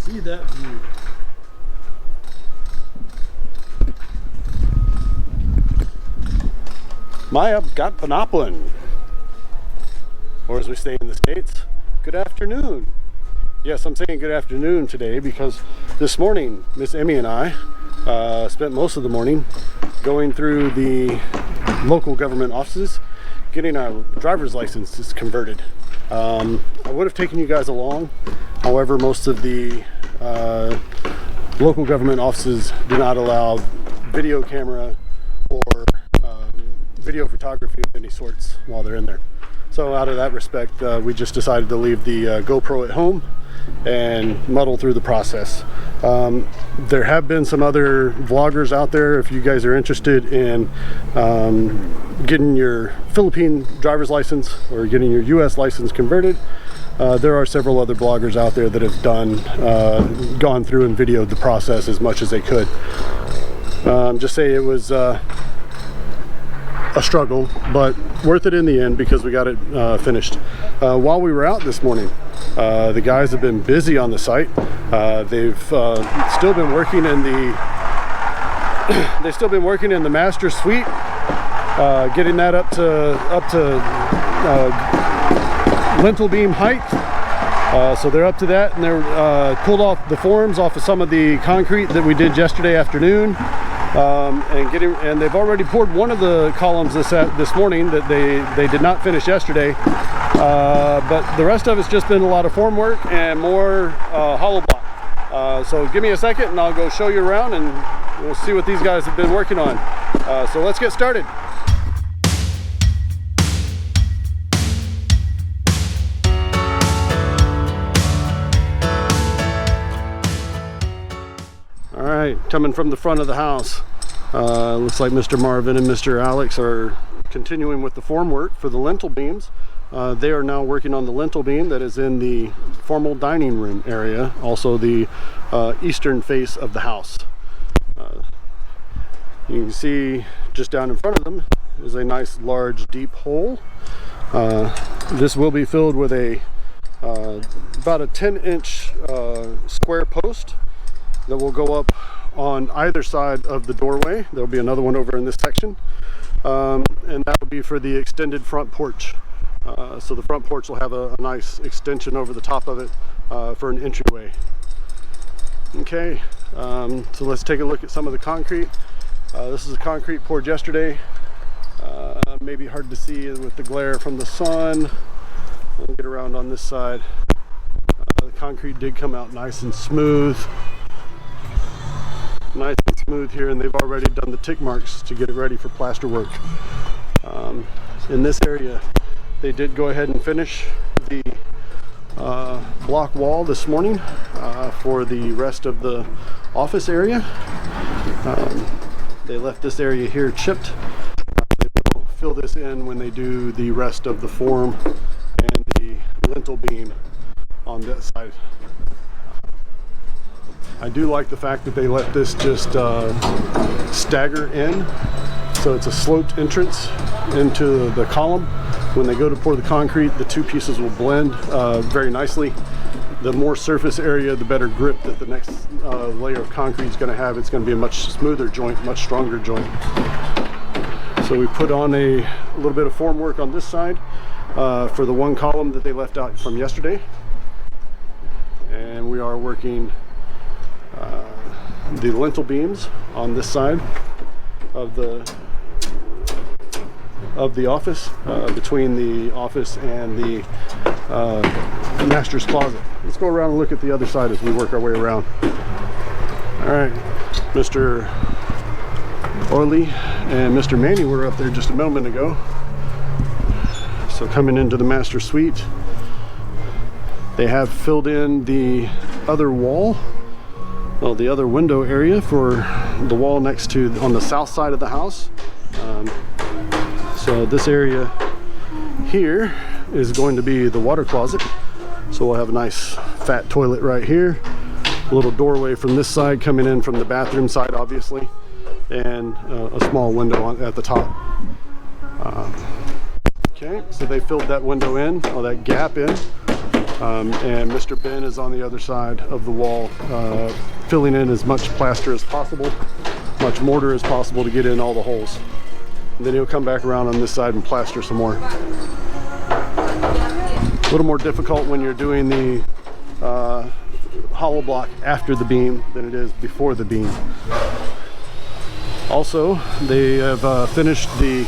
See that view. Maya got Panoplin. Or as we say in the States, good afternoon. Yes, I'm saying good afternoon today because this morning Miss Emie and I spent most of the morning going through the local government offices getting our driver's licenses converted. I would have taken you guys along, however most of the local government offices do not allow video camera or video photography of any sorts while they're in there. So out of that respect, we just decided to leave the GoPro at home and muddle through the process. There have been some other vloggers out there. If you guys are interested in getting your Philippine driver's license or getting your US license converted, there are several other bloggers out there that have gone through and videoed the process as much as they could. Just say it was a struggle, but worth it in the end because we got it finished. While we were out this morning, the guys have been busy on the site. They've still been working in the master suite, getting that up to lintel beam height. So they're up to that, and they're pulled off the forms off of some of the concrete that we did yesterday afternoon. And they've already poured one of the columns this morning that they did not finish yesterday, but the rest of it's just been a lot of form work and more hollow block. So give me a second and I'll go show you around and we'll see what these guys have been working on. So let's get started. Coming from the front of the house, looks like Mr. Marvin and Mr. Alex are continuing with the form work for the lintel beams. They are now working on the lintel beam that is in the formal dining room area, also the eastern face of the house. You can see just down in front of them is a nice large deep hole. This will be filled with about a 10-inch square post that will go up on either side of the doorway. There'll be another one over in this section, and that will be for the extended front porch. So the front porch will have a nice extension over the top of it for an entryway. Okay, so let's take a look at some of the concrete. This is the concrete poured yesterday. Maybe hard to see with the glare from the sun. I'll get around on this side. The concrete did come out nice and smooth. Nice and smooth here, and they've already done the tick marks to get it ready for plaster work. In this area, they did go ahead and finish the block wall this morning for the rest of the office area. They left this area here chipped. They will fill this in when they do the rest of the form and the lintel beam on that side. I do like the fact that they let this just stagger in, so it's a sloped entrance into the column. When they go to pour the concrete, the two pieces will blend very nicely. The more surface area, the better grip that the next layer of concrete is going to have. It's going to be a much smoother joint, much stronger joint. So we put on a little bit of form work on this side for the one column that they left out from yesterday, and we are working the lintel beams on this side of the office, between the office and the master's closet. Let's go around and look at the other side as we work our way around. All right, Mr. Orley and Mr. Manny were up there just a moment ago. So coming into the master suite, they have filled in the other wall, well, the other window area for the wall next to on the south side of the house. So this area here is going to be the water closet. So we'll have a nice fat toilet right here, a little doorway from this side coming in from the bathroom side, obviously, and a small window at the top. Okay, so they filled that window in, or that gap in. And Mr. Ben is on the other side of the wall, filling in as much plaster as possible, much mortar as possible to get in all the holes. And then he'll come back around on this side and plaster some more. A little more difficult when you're doing the hollow block after the beam than it is before the beam. Also, they have finished the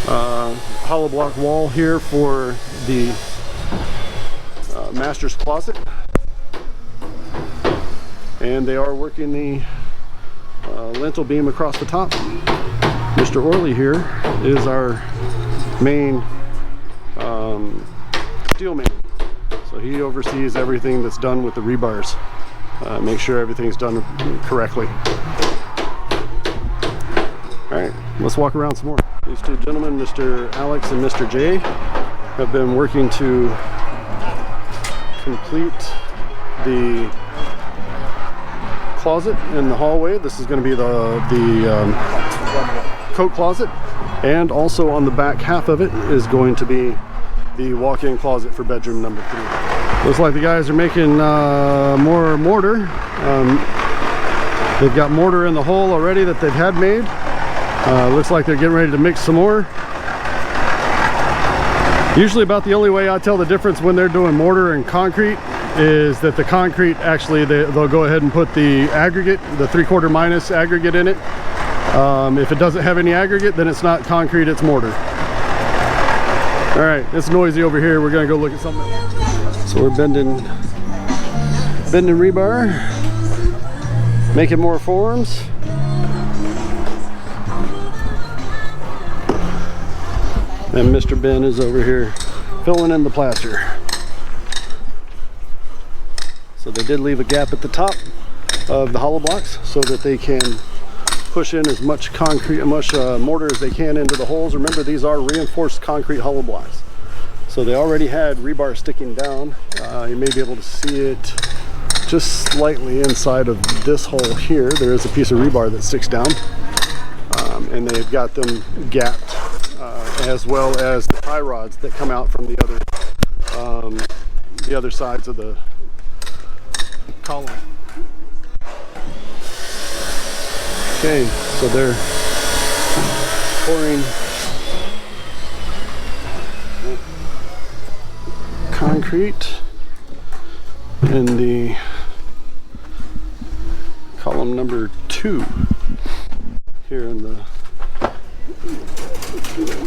hollow block wall here for the master's closet, and they are working the lintel beam across the top. Mr. Orley here is our main steel man, so he oversees everything that's done with the rebars, make sure everything's done correctly. Alright, let's walk around some more. These two gentlemen, Mr. Alex and Mr. J, have been working to complete the closet in the hallway. This is going to be the coat closet, and also on the back half of it is going to be the walk-in closet for bedroom number 3. Looks like the guys are making more mortar. They've got mortar in the hole already that they've had made. Looks like they're getting ready to mix some more. Usually about the only way I tell the difference when they're doing mortar and concrete is that the concrete, actually they'll go ahead and put the aggregate, the 3/4 minus aggregate in it. If it doesn't have any aggregate, then it's not concrete, it's mortar. All right, it's noisy over here. We're gonna go look at something else. So we're bending rebar, making more forms. And Mr. Ben is over here filling in the plaster. So they did leave a gap at the top of the hollow blocks so that they can push in as much concrete, mortar as they can into the holes. Remember, these are reinforced concrete hollow blocks. So they already had rebar sticking down. You may be able to see it just slightly inside of this hole here. There is a piece of rebar that sticks down, and they've got them gapped, as well as the tie rods that come out from the other sides of the column. Okay, so they're pouring concrete in the column number 2 here in the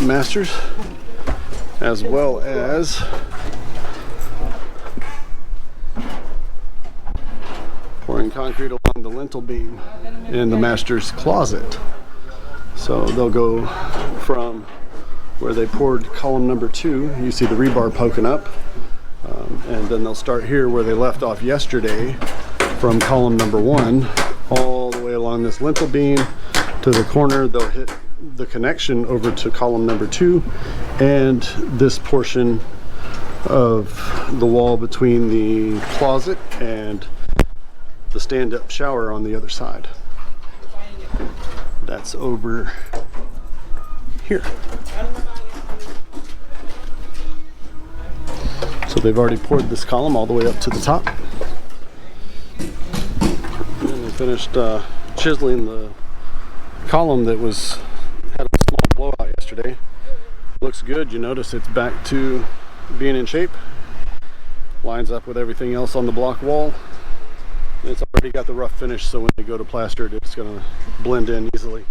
masters, as well as pouring concrete along the lintel beam in the master's closet. So they'll go from where they poured column number 2, you see the rebar poking up, and then they'll start here where they left off yesterday from column number 1 all the way along this lintel beam to the corner. They'll hit the connection over to column number 2 and this portion of the wall between the closet and the stand-up shower on the other side. That's over here. So they've already poured this column all the way up to the top. And they finished chiseling the column that had a small blowout yesterday. Looks good. You notice it's back to being in shape. Lines up with everything else on the block wall. It's already got the rough finish, so when they go to plaster it, it's going to blend in easily.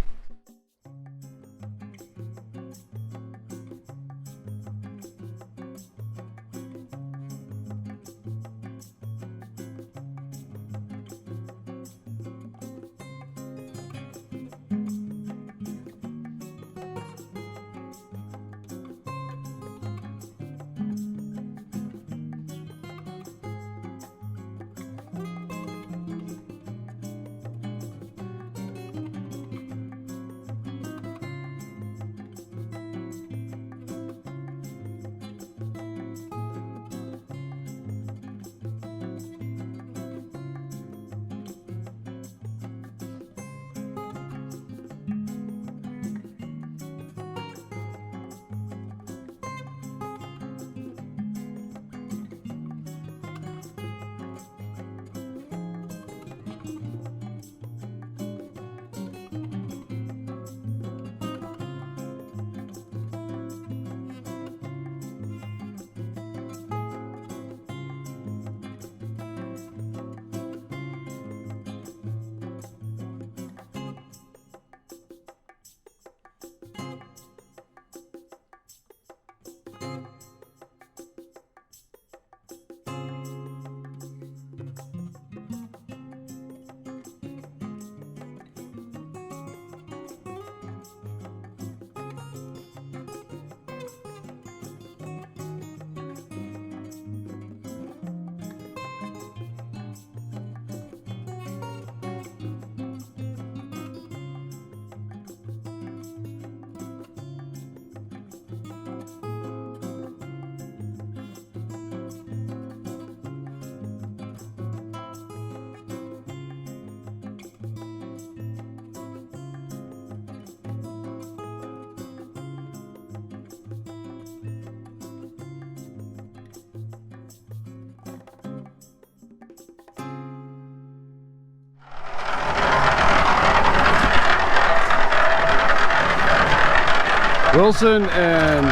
Wilson and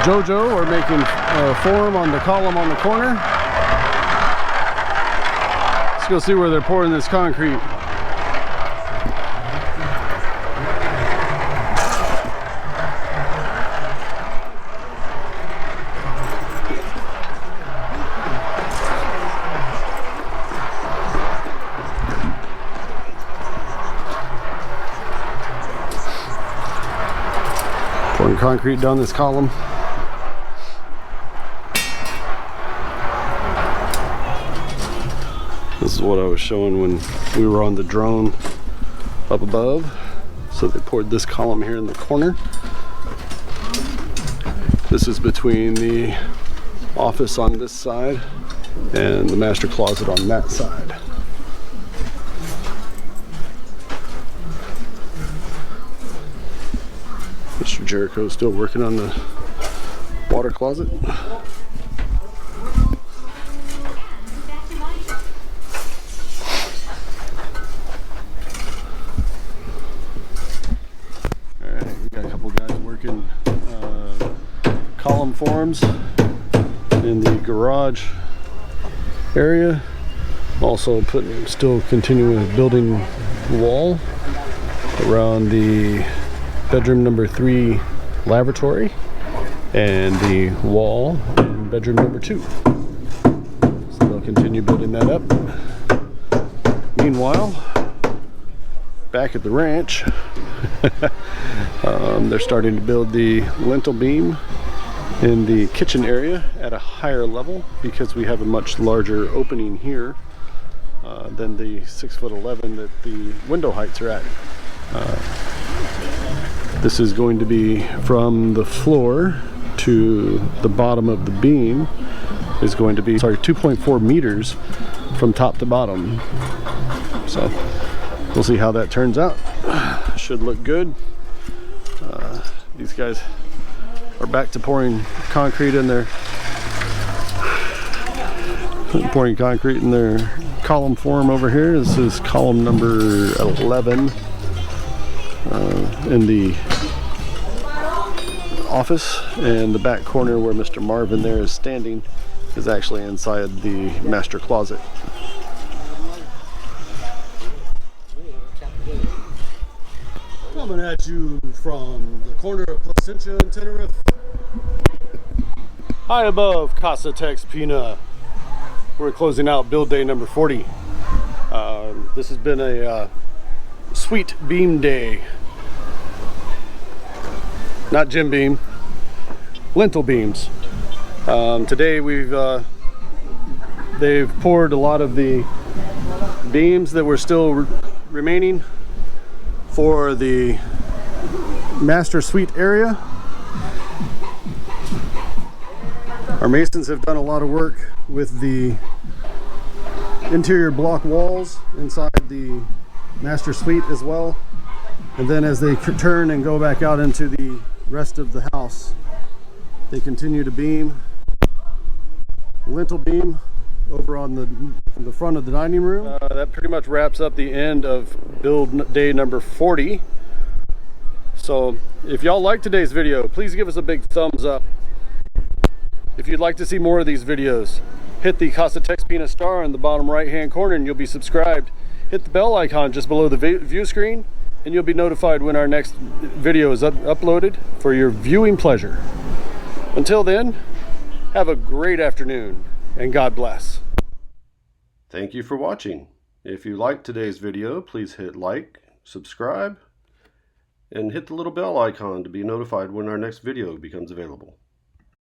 Jojo are making form on the column on the corner. Let's go see where they're pouring this concrete. Pouring concrete down this column. This is what I was showing when we were on the drone up above. So they poured this column here in the corner. This is between the office on this side and the master closet on that side. Mr. Jericho's still working on the water closet. Alright, we got a couple guys working column forms in the garage area. Also still continuing with building wall around the bedroom number 3 lavatory and the wall in bedroom number 2. So they'll continue building that up. Meanwhile, back at the ranch, they're starting to build the lintel beam in the kitchen area at a higher level because we have a much larger opening here than the 6'11" that the window heights are at. This is going to be from the floor to the bottom of the beam is going to be 2.4 meters from top to bottom. So we'll see how that turns out. Should look good. These guys are back to pouring concrete in their column form over here. This is column number 11 in the office, and the back corner where Mr. Marvin there is standing is actually inside the master closet. Coming at you from the corner of Placentia and Tenerife, high above Casa TexPina. We're closing out build day number 40. This has been a sweet beam day. Not Jim beam, lintel beams. Today they've poured a lot of the beams that were still remaining for the master suite area. Our masons have done a lot of work with the interior block walls inside the master suite as well. And then as they turn and go back out into the rest of the house, they continue to beam, lintel beam over on the front of the dining room. That pretty much wraps up the end of build day number 40. So if y'all like today's video, please give us a big thumbs up. If you'd like to see more of these videos, hit the Casa TexPina star in the bottom right hand corner and you'll be subscribed. Hit the bell icon just below the view screen and you'll be notified when our next video is uploaded for your viewing pleasure. Until then, have a great afternoon and God bless. Thank you for watching. If you liked today's video, please hit like, subscribe, and hit the little bell icon to be notified when our next video becomes available.